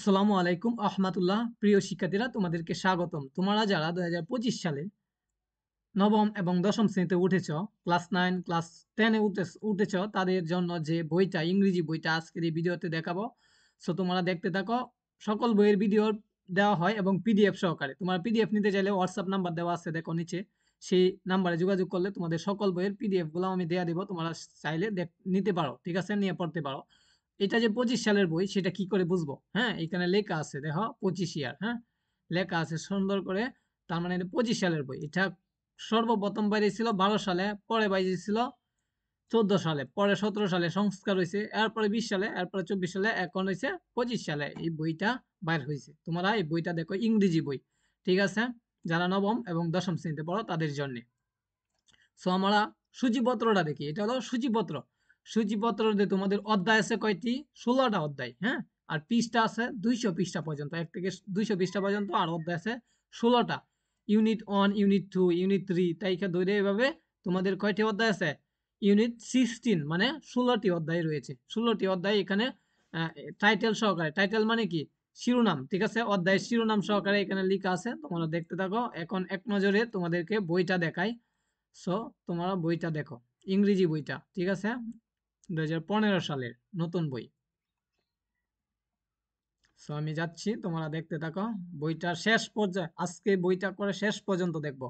আসসালামু আলাইকুম আহমাতুল্লাহ। প্রিয় শিক্ষার্থীরা, তোমাদেরকে স্বাগতম। তোমরা যারা 2025 সালে নবম এবং দশম শ্রেণীতে উঠেছ, ক্লাস 9 ক্লাস 10 উঠেছ, তাদের জন্য যে বইটা, ইংরেজি বইটা আজকের এই ভিডিওতে দেখাবো। সো তোমরা দেখতে থাকো। সকল বইয়ের ভিডিও দেওয়া হয় এবং পিডিএফ সহকারে। তোমরা পিডিএফ নিতে চাইলে হোয়াটসঅ্যাপ নাম্বার দেওয়া আছে, দেখো নিচে। সেই নাম্বারে যোগাযোগ করলে তোমাদের সকল বইয়ের পিডিএফ গুলো আমি দেওয়া দিব। তোমরা চাইলে নিতে পারো, ঠিক আছে, নিয়ে পড়তে পারো। এটা যে 25 সালের বই, সেটা কি করে বুঝবো? হ্যাঁ, এখানে লেখা আছে, দেখো 25 ইয়ার, হ্যাঁ, লেখা আছে সুন্দর করে। তার মানে এটা 25 সালের বই। এটা সর্বপ্রথম বাইরেছিল 12 সালে, পরে বাইরেছিল 14 সালে, পরে 17 সালে সংস্কার হয়েছে, এরপরে 20 সালে, এরপরে 24 সালে, এখন হয়েছে 25 সালে এই বইটা বাইর হয়েছে। তোমরা এই বইটা দেখো, ইংরেজি বই, ঠিক আছে, যারা নবম এবং দশম শ্রেণীতে পড়ো তাদের জন্য। সো আমরা সূচিপত্রটা দেখি। এটা হলো সূচিপত্র। সূচিপত্রতে তোমাদের অধ্যায় আছে কয়টি? 16টা অধ্যায়, হ্যাঁ। আর পৃষ্ঠা আছে 200 পৃষ্ঠা পর্যন্ত, 1 থেকে 200 পৃষ্ঠা পর্যন্ত। আর অধ্যায় আছে 16টা। ইউনিট 1, ইউনিট 2, ইউনিট 3 তাইকে ধরে এভাবে তোমাদের কয়টি অধ্যায় আছে? ইউনিট 16, মানে 16টি অধ্যায় রয়েছে। 16টি অধ্যায় এখানে টাইটেল সহকারে। টাইটেল মানে কি? শিরোনাম, ঠিক আছে, অধ্যায়ের শিরোনাম সহকারে এখানে লেখা আছে। তোমরা দেখতে থাকো। এখন এক নজরে তোমাদেরকে বইটা দেখাই। সো তোমরা বইটা দেখো, ইংরেজি বইটা, ঠিক আছে, 2015 সালের নতুন বই। সো আমি যাচ্ছি, তোমরা দেখতে থাকো। বইটার শেষ পর্যায়ে আজকে বইটা করে শেষ পর্যন্ত দেখবো।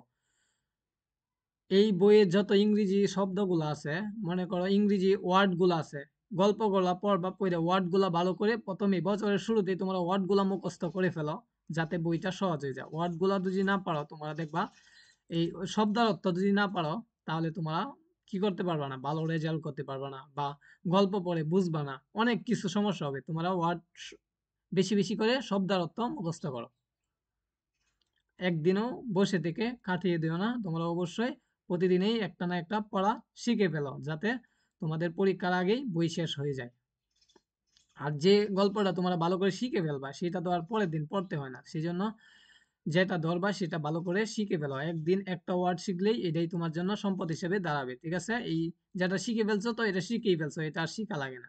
এই বইয়ে যত ইংরেজি শব্দগুলো আছে, মনে করো ইংরেজি ওয়ার্ডগুলো আছে, গল্পগুলা পড়বা, পড়ে ওয়ার্ডগুলা ভালো করে প্রথমে বছরের শুরুতেই তোমরা ওয়ার্ডগুলা মুখস্থ করে ফেলো, যাতে বইটা সহজ হয়ে যায়। ওয়ার্ডগুলা যদি না পারো, তোমরা দেখবা এই শব্দের অর্থ যদি না পারো, তাহলে তোমরা কি করতে পারবা না, ভালো রেজাল্ট করতে পারবা না, বা গল্প পড়ে বুঝবা না, অনেক কিছু সমস্যা হবে। তোমরা ওয়ার্ড বেশি বেশি করে শব্দের অর্থ মুখস্থ করো। একদিনও বসে থেকে কাটিয়ে দিও না। তোমরা অবশ্যই প্রতিদিনই একটা না একটা পড়া শিখে ফেলো, যাতে তোমাদের পরীক্ষার আগেই বই শেষ হয়ে যায়। আর যে গল্পটা তোমরা ভালো করে শিখে ফেলবা, সেটা তো আর পরের দিন পড়তে হয় না। সেই জন্য যেটা ধরবা সেটা ভালো করে শিখে ফেলো। একদিন একটা ওয়ার্ড শিখলেই এটাই তোমার জন্য সম্পদ হিসেবে দাঁড়াবে, ঠিক আছে। এই যেটা শিখে ফেলছো, তো এটা শিখেই ফেলছো, এটা আর শিখা লাগে না।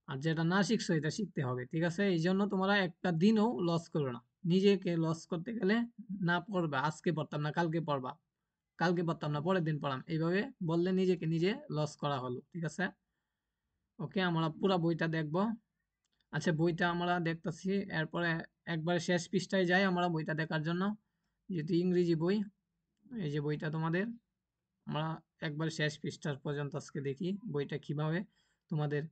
আর যেটা না শিখছো, এটা শিখতে হবে, ঠিক আছে। এই জন্য তোমরা একটা দিনও লস করো না। নিজেকে লস করতে গেলে, না পড়বা আজকে পড়তাম না কালকে পড়বা, কালকে পড়তাম না পরের দিন পড়াম, এইভাবে বললে নিজেকে নিজে লস করা হলো, ঠিক আছে। ওকে, আমরা পুরো বইটা দেখবো। আচ্ছা, বইটা আমরা দেখতেছি, এরপরে একবারে শেষ পৃষ্ঠায় যাই আমরা বইটা দেখার জন্য। যেহেতু ইংরেজি বই, এই যে বইটা তোমাদের, আমরা একবার শেষ পৃষ্ঠা পর্যন্ত আজকে দেখি বইটা কিভাবে তোমাদের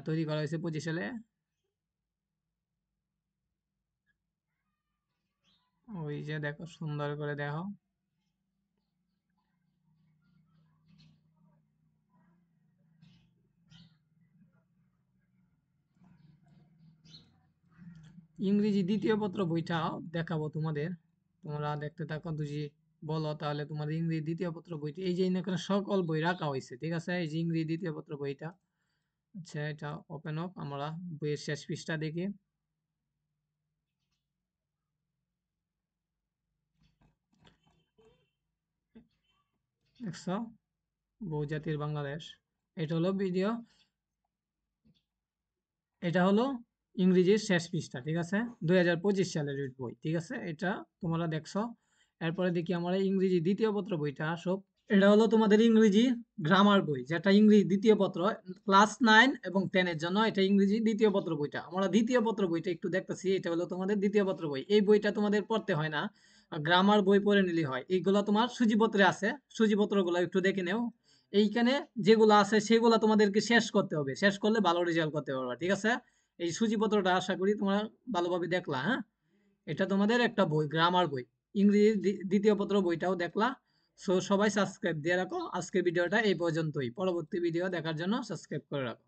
তৈরি করা হয়েছে 25 সালে। ওই যে দেখো, সুন্দর করে দেখো। ইংরেজি দ্বিতীয় পত্র বইটা দেখাবো তোমাদের, তোমরা দেখতে থাকো। যদি বলো তাহলে তোমাদের ইংরেজি দ্বিতীয় পত্র বইটা, এই যে এখানে সকল বই রাখা হয়েছে, ঠিক আছে। এই যে ইংরেজি দ্বিতীয় পত্র বইটা। আচ্ছা, এটা ওপেন হোক, আমরা বইয়ের শেষ পৃষ্ঠা দেখি। দেখছো, বহুজাতির বাংলাদেশ। এটা হলো ভিডিও, এটা হলো ইংরেজির শেষ পৃষ্ঠা, ঠিক আছে, 2025 সালের বই, ঠিক আছে। এটা তোমরা দেখছো। এরপরে দেখি আমরা ইংরেজি দ্বিতীয় পত্র বইটা সব। এটা হলো তোমাদের ইংরেজি গ্রামার বই, যেটা ইংরেজি দ্বিতীয় পত্র, ক্লাস 9 এবং 10 এর জন্য। এটা ইংরেজি দ্বিতীয় পত্র বইটা, আমরা দ্বিতীয় পত্র বইটা একটু দেখতেছি। এটা হলো তোমাদের দ্বিতীয় পত্র বই। এই বইটা তোমাদের পড়তে হয় না, গ্রামার বই পড়ে নিলে হয়। এইগুলো তোমার সূচিপত্রে আছে, সূচিপত্রগুলো একটু দেখে নেও। এইখানে যেগুলো আছে সেগুলো তোমাদেরকে শেষ করতে হবে, শেষ করলে ভালো রেজাল্ট করতে পারবে, ঠিক আছে। এই সূচিপত্রটা আশা করি তোমরা ভালোভাবে দেখলা, হ্যাঁ। এটা তোমাদের একটা বই, গ্রামার বই, ইংরেজি দ্বিতীয় পত্র বইটাও দেখলা। সো সবাই সাবস্ক্রাইব দিয়ে রাখো। আজকের ভিডিওটা এই পর্যন্তই। পরবর্তী ভিডিও দেখার জন্য সাবস্ক্রাইব করে রাখো।